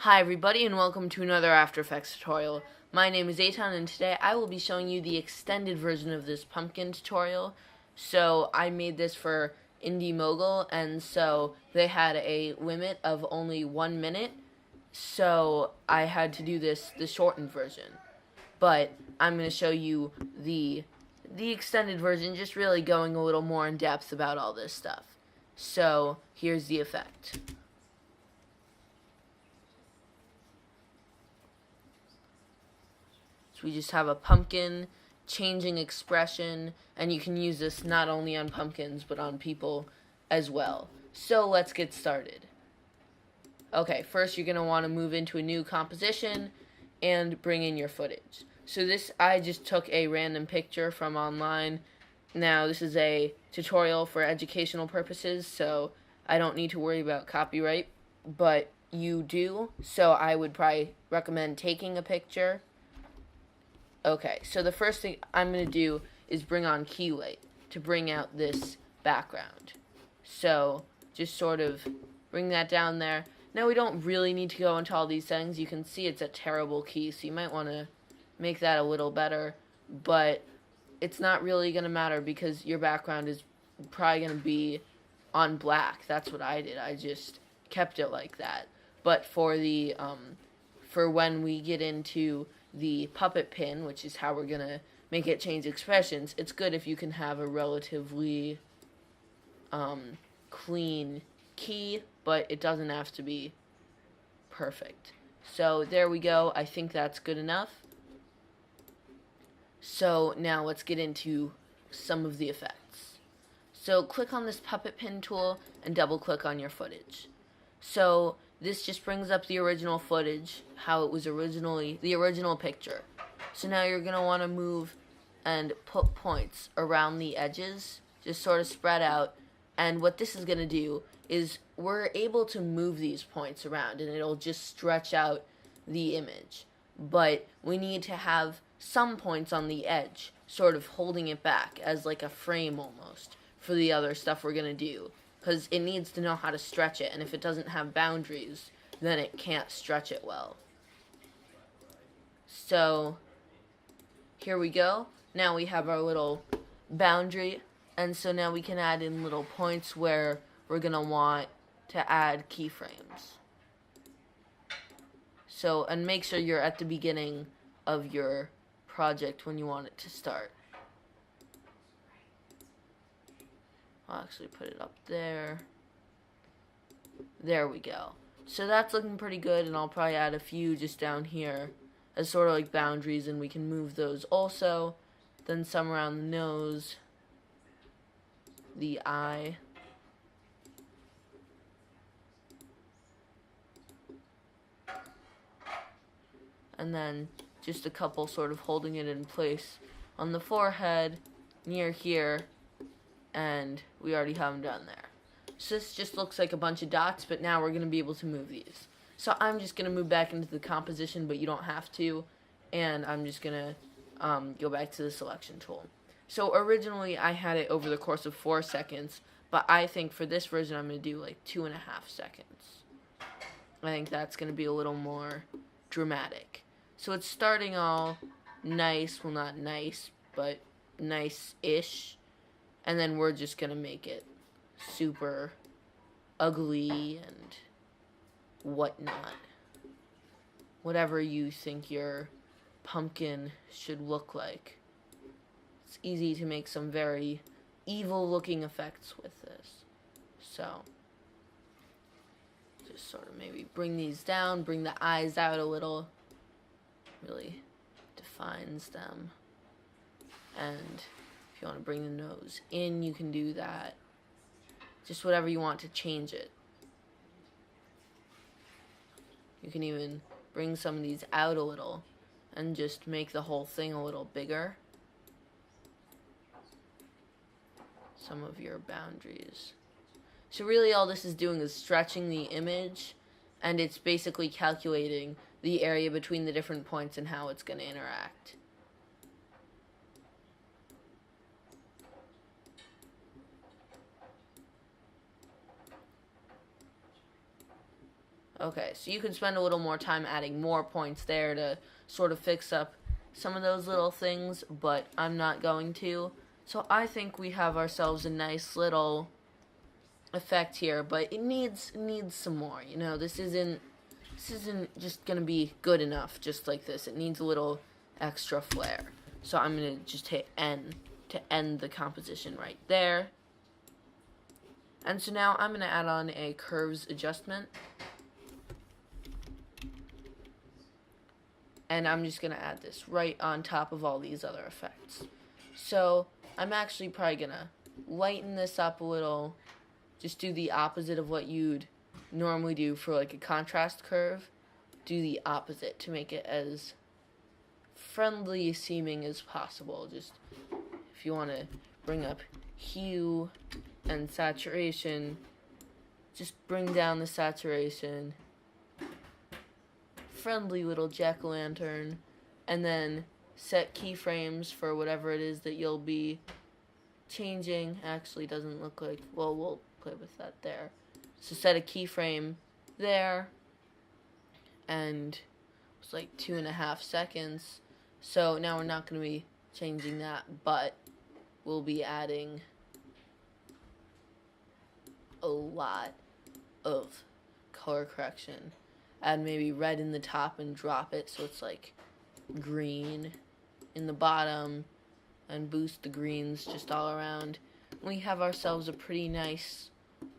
Hi everybody and welcome to another After Effects tutorial. My name is Eitan and today I will be showing you the extended version of this pumpkin tutorial. So I made this for Indie Mogul and so they had a limit of only 1 minute. So I had to do the shortened version. But I'm going to show you the extended version, just really going a little more in depth about all this stuff. So here's the effect. So we just have a pumpkin changing expression, and you can use this not only on pumpkins but on people as well. So let's get started. Okay, first you're going to want to move into a new composition and bring in your footage. So this, I just took a random picture from online. Now this is a tutorial for educational purposes, so I don't need to worry about copyright, but you do, so I would probably recommend taking a picture. Okay, so the first thing I'm going to do is bring on key light to bring out this background. So just sort of bring that down there. Now we don't really need to go into all these settings. You can see it's a terrible key, so you might want to make that a little better. But it's not really going to matter because your background is probably going to be on black. That's what I did. I just kept it like that. But for the for when we get into the puppet pin, which is how we're going to make it change expressions, it's good if you can have a relatively clean key, but it doesn't have to be perfect. So there we go. I think that's good enough. So now let's get into some of the effects. So click on this puppet pin tool and double click on your footage. So this just brings up the original footage, how it was originally, the original picture. So now you're going to want to move and put points around the edges, just sort of spread out. And what this is going to do is we're able to move these points around and it'll just stretch out the image. But we need to have some points on the edge, sort of holding it back as like a frame almost for the other stuff we're going to do. Because it needs to know how to stretch it, and if it doesn't have boundaries, then it can't stretch it well. So here we go. Now we have our little boundary, and so now we can add in little points where we're going to want to add keyframes. So, and make sure you're at the beginning of your project when you want it to start. I'll actually put it up there. There we go. So that's looking pretty good, and I'll probably add a few just down here as sort of like boundaries, and we can move those also. Then some around the nose, the eye. And then just a couple sort of holding it in place on the forehead, near here, and we already have them down there. So this just looks like a bunch of dots, but now we're going to be able to move these. So I'm just going to move back into the composition, but you don't have to, and I'm just going to go back to the selection tool. So originally I had it over the course of 4 seconds, but I think for this version I'm going to do like 2.5 seconds. I think that's going to be a little more dramatic. So it's starting all nice, well not nice, but nice-ish. And then we're just going to make it super ugly and whatnot. Whatever you think your pumpkin should look like. It's easy to make some very evil-looking effects with this. So, just sort of maybe bring these down, bring the eyes out a little. Really defines them. And if you want to bring the nose in, you can do that. Just whatever you want to change it. You can even bring some of these out a little and just make the whole thing a little bigger. Some of your boundaries. So really all this is doing is stretching the image, and it's basically calculating the area between the different points and how it's going to interact. Okay, so you can spend a little more time adding more points there to sort of fix up some of those little things, but I'm not going to. So I think we have ourselves a nice little effect here, but it needs some more. You know, this isn't just gonna be good enough just like this. It needs a little extra flair. So I'm gonna just hit N to end the composition right there. And so now I'm gonna add on a curves adjustment. And I'm just gonna add this right on top of all these other effects. So I'm actually probably gonna lighten this up a little, just do the opposite of what you'd normally do for like a contrast curve. Do the opposite to make it as friendly seeming as possible. Just if you want to bring up hue and saturation, just bring down the saturation. Friendly little jack-o'-lantern, and then set keyframes for whatever it is that you'll be changing. Actually doesn't look like, well, we'll play with that there. So set a keyframe there, and it's like 2.5 seconds. So now we're not going to be changing that, but we'll be adding a lot of color correction. Add maybe red in the top and drop it so it's like green in the bottom, and boost the greens just all around. We have ourselves a pretty nice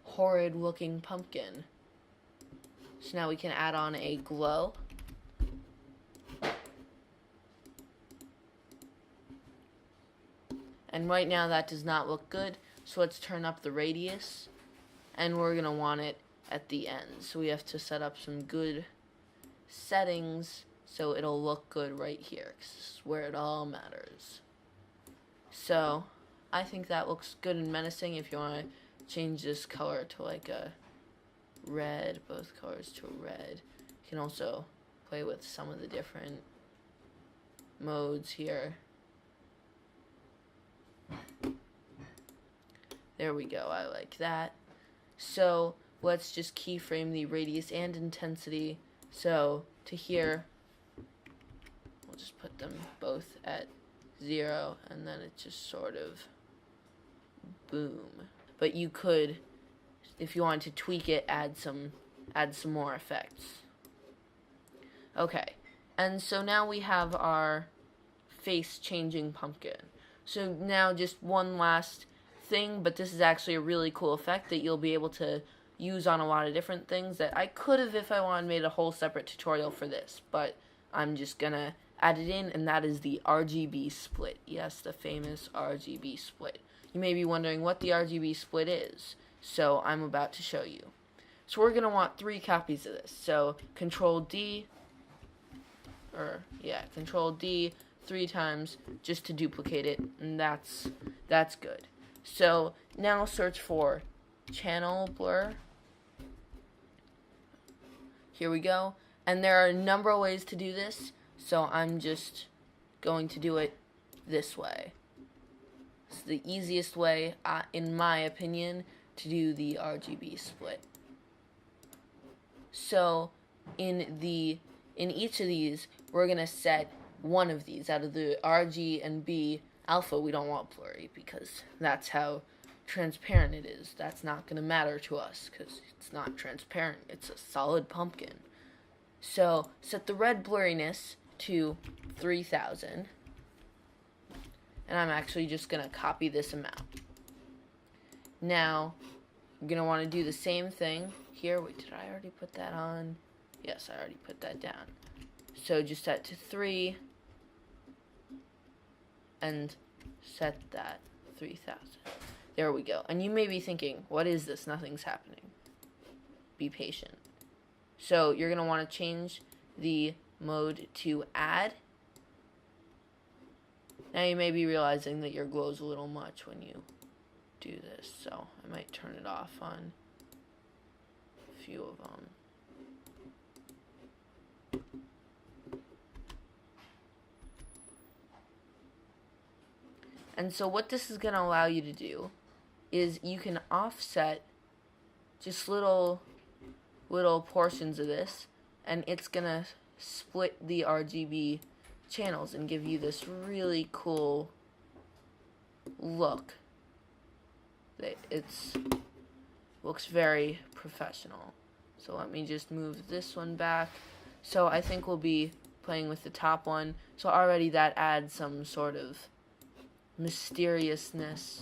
horrid looking pumpkin. So now we can add on a glow. And right now that does not look good, so let's turn up the radius, and we're gonna want it at the end. So we have to set up some good settings so it'll look good right here, 'cause this is where it all matters. So I think that looks good and menacing. If you want to change this color to like a red, both colors to red, you can also play with some of the different modes here. There we go, I like that. So let's just keyframe the radius and intensity. So to here, we'll just put them both at 0, and then it just sort of boom. But you could, if you wanted to tweak it, add some more effects. Okay, and so now we have our face changing pumpkin. So now just one last thing, but this is actually a really cool effect that you'll be able to use on a lot of different things that I could have, if I wanted, made a whole separate tutorial for this, but I'm just gonna add it in, and that is the RGB split. Yes, the famous RGB split. You may be wondering what the RGB split is, so I'm about to show you. So we're gonna want 3 copies of this. So Control D 3 times just to duplicate it, and that's good. So now search for channel blur. Here we go. And there are a number of ways to do this, so I'm just going to do it this way. It's the easiest way, in my opinion, to do the RGB split. So in each of these, we're going to set one of these. Out of the RG and B alpha, we don't want blurry because that's how transparent it is. That's not going to matter to us because it's not transparent. It's a solid pumpkin. So set the red blurriness to 3000. And I'm actually just going to copy this amount. Now, I'm going to want to do the same thing here. Wait, did I already put that on? Yes, I already put that down. So just set to 3 and set that 3000. There we go. And you may be thinking, what is this? Nothing's happening. Be patient. So you're going to want to change the mode to add. Now you may be realizing that your glow is a little much when you do this, so I might turn it off on a few of them. And so what this is going to allow you to do is you can offset just little little portions of this, and it's gonna split the RGB channels and give you this really cool look. It's looks very professional. So let me just move this one back. So I think we'll be playing with the top one. So already that adds some sort of mysteriousness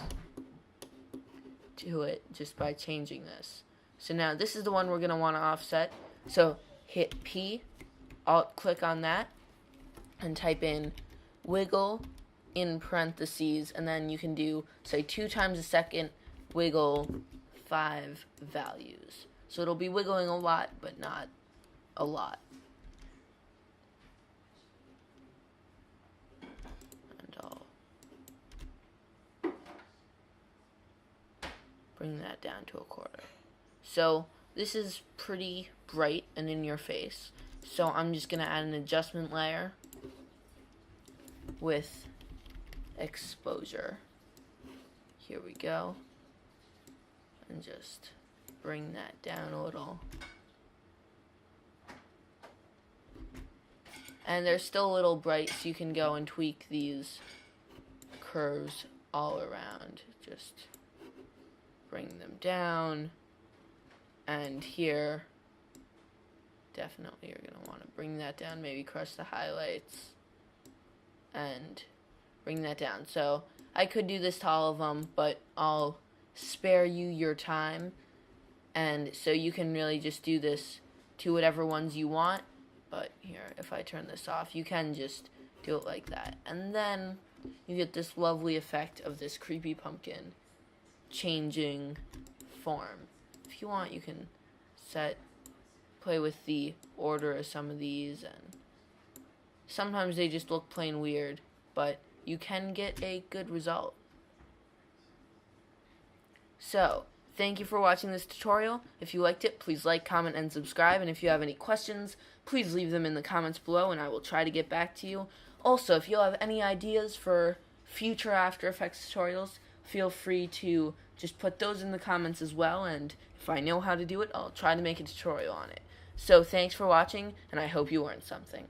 to it just by changing this. So now this is the one we're going to want to offset. So hit P, Alt click on that, and type in wiggle in parentheses, and then you can do, say, 2 times a second, wiggle 5 values. So it'll be wiggling a lot, but not a lot. And I'll bring that down to 1/4. So this is pretty bright and in your face. So I'm just going to add an adjustment layer with exposure. Here we go. And just bring that down a little. And they're still a little bright, so you can go and tweak these curves all around. Just bring them down. And here, definitely you're going to want to bring that down, maybe crush the highlights and bring that down. So I could do this to all of them, but I'll spare you your time, and so you can really just do this to whatever ones you want. But here, if I turn this off, you can just do it like that, and then you get this lovely effect of this creepy pumpkin changing form. If you want, you can play with the order of some of these, and sometimes they just look plain weird, but you can get a good result. So, thank you for watching this tutorial. If you liked it, please like, comment, and subscribe. And if you have any questions, please leave them in the comments below, and I will try to get back to you. Also, if you'll have any ideas for future After Effects tutorials, feel free to just put those in the comments as well, and if I know how to do it, I'll try to make a tutorial on it. So, thanks for watching, and I hope you learned something.